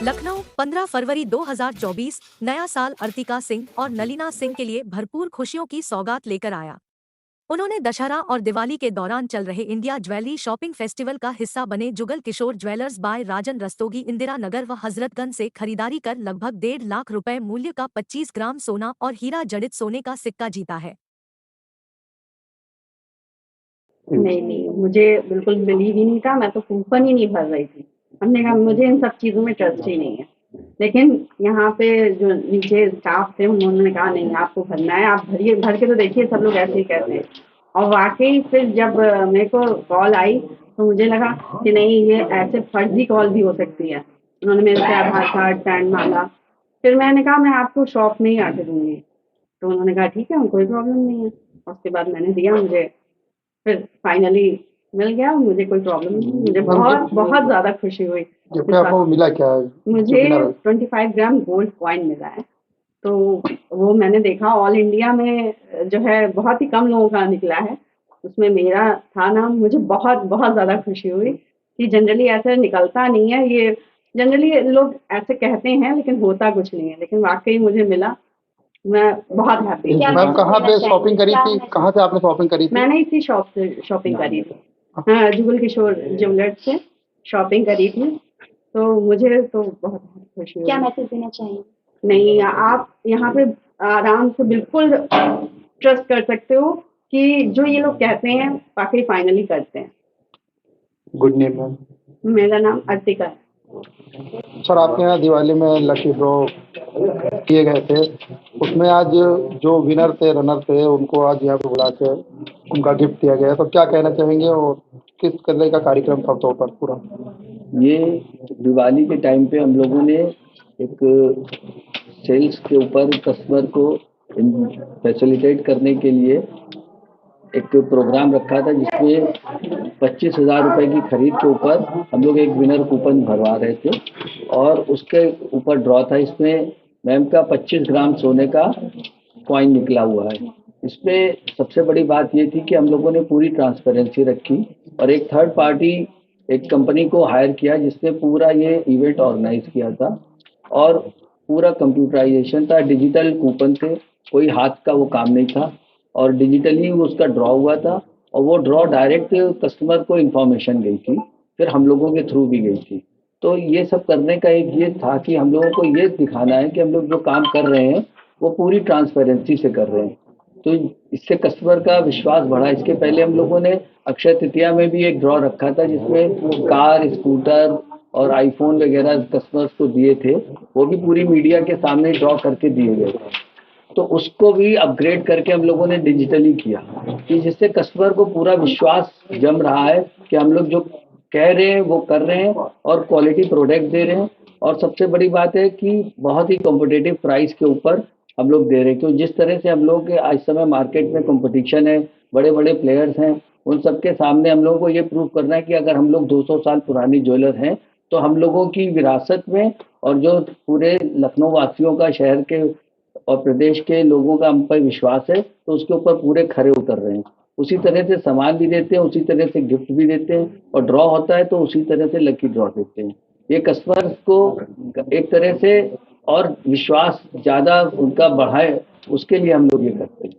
लखनऊ 15 फरवरी 2024 नया साल अर्तिका सिंह और नलीना सिंह के लिए भरपूर खुशियों की सौगात लेकर आया। उन्होंने दशहरा और दिवाली के दौरान चल रहे इंडिया ज्वेलरी शॉपिंग फेस्टिवल का हिस्सा बने जुगल किशोर ज्वेलर्स बाय राजन रस्तोगी इंदिरा नगर व हजरतगंज से खरीदारी कर लगभग 1.5 लाख रुपए मूल्य का 25 ग्राम सोना और हीरा जड़ित सोने का सिक्का जीता है। नहीं, नहीं, मुझे बिल्कुल बिलीव ही नहीं था, मैं तो कूपन ही नहीं भर रही थी। हमने कहा मुझे इन सब चीज़ों में ट्रस्ट ही नहीं है। लेकिन यहाँ पे जो नीचे स्टाफ थे उन्होंने कहा नहीं आपको भरना है, आप भरिए, भर के तो देखिए सब लोग ऐसे ही कहते हैं। और वाक़ई फिर जब मेरे को कॉल आई तो मुझे लगा कि नहीं ये ऐसे फर्ज़ी कॉल भी हो सकती है। उन्होंने मेरे से आधार कार्ड, पैन माँगा। फिर मैंने कहा मैं आपको शॉप में ही आके दूँगी। तो उन्होंने कहा ठीक है, कोई प्रॉब्लम नहीं है। और उसके बाद मैंने दिया, मुझे फिर फाइनली मिल गया, मुझे कोई प्रॉब्लम नहीं, मुझे बहुत बहुत ज़्यादा खुशी हुई। गिफ्ट आपको मिला क्या? मुझे 25 ग्राम गोल्ड कॉइन मिला है। तो वो मैंने देखा ऑल इंडिया में जो है बहुत ही कम लोगों का निकला है, उसमें मेरा था नाम। मुझे बहुत बहुत ज़्यादा खुशी हुई कि जनरली ऐसा निकलता नहीं है, ये जनरली लोग ऐसे कहते हैं लेकिन होता कुछ नहीं है, लेकिन वाक़ई मुझे मिला। मैं बहुत हैप्पी हूँ। मैम कहाँ पे शॉपिंग करी थी? कहाँ से आपने शॉपिंग करी थी? मैंने इसी शॉप से शॉपिंग करी थी। हाँ, जुगल किशोर ज्वेलर्स से शॉपिंग करी थी। तो मुझे तो बहुत खुशी हुई। क्या मैसेज देना चाहेंगे? नहीं, आप यहाँ पे आराम से बिल्कुल ट्रस्ट कर सकते हो कि जो ये लोग कहते हैं वाक़ई फाइनली करते हैं। Good name ma'am? मेरा नाम अर्तिका है। सर आपके यहाँ दिवाली में लकी ड्रॉ किए गए थे, उसमें आज जो विनर थे, रनर थे, उनको आज यहाँ पे बुला के उनका गिफ्ट दिया गया है, तो क्या कहना चाहेंगे और किस तरह का कार्यक्रम था तो पर पूरा? ये दिवाली के टाइम पे हम लोगों ने एक सेल्स के ऊपर कस्टमर को फैसिलिटेट करने के लिए एक प्रोग्राम रखा था, जिसमें 25,000 रुपये की खरीद के ऊपर हम लोग एक विनर कूपन भरवा रहे थे और उसके ऊपर ड्रॉ था। इसमें मैम का 25 ग्राम सोने का कॉइन निकला हुआ है। इसमें सबसे बड़ी बात ये थी कि हम लोगों ने पूरी ट्रांसपेरेंसी रखी और एक थर्ड पार्टी एक कंपनी को हायर किया जिसने पूरा ये इवेंट ऑर्गेनाइज किया था और पूरा कंप्यूटराइजेशन था, डिजिटल कूपन थे, कोई हाथ का वो काम नहीं था और डिजिटली उसका ड्रॉ हुआ था और वो ड्रॉ डायरेक्ट कस्टमर को इन्फॉर्मेशन गई थी, फिर हम लोगों के थ्रू भी गई थी। तो ये सब करने का एक ये था कि हम लोगों को ये दिखाना है कि हम लोग जो काम कर रहे हैं वो पूरी ट्रांसपेरेंसी से कर रहे हैं, तो इससे कस्टमर का विश्वास बढ़ा। इसके पहले हम लोगों ने अक्षय तृतीया में भी एक ड्रॉ रखा था जिसमें कार, स्कूटर और आईफोन वगैरह कस्टमर्स को दिए थे, वो भी पूरी मीडिया के सामने ड्रॉ करके दिए गए थे। तो उसको भी अपग्रेड करके हम लोगों ने डिजिटली किया कि जिससे कस्टमर को पूरा विश्वास जम रहा है कि हम लोग जो कह रहे हैं वो कर रहे हैं और क्वालिटी प्रोडक्ट दे रहे हैं। और सबसे बड़ी बात है कि बहुत ही कॉम्पिटिटिव प्राइस के ऊपर हम लोग दे रहे हैं, क्योंकि जिस तरह से हम लोग के आज समय मार्केट में कंपटीशन है, बड़े बड़े प्लेयर्स हैं, उन सबके सामने हम लोगों को ये प्रूव करना है कि अगर हम लोग 200 साल पुरानी ज्वेलर हैं तो हम लोगों की विरासत में और जो पूरे लखनऊ वासियों का, शहर के और प्रदेश के लोगों का हम पर विश्वास है, तो उसके ऊपर पूरे खरे उतर रहे हैं। उसी तरह से सामान भी देते हैं, उसी तरह से गिफ्ट भी देते हैं और ड्रॉ होता है तो उसी तरह से लकी ड्रॉ देते हैं। ये कस्टमर को एक तरह से और विश्वास ज़्यादा उनका बढ़ाए, उसके लिए हम लोग ये करते हैं।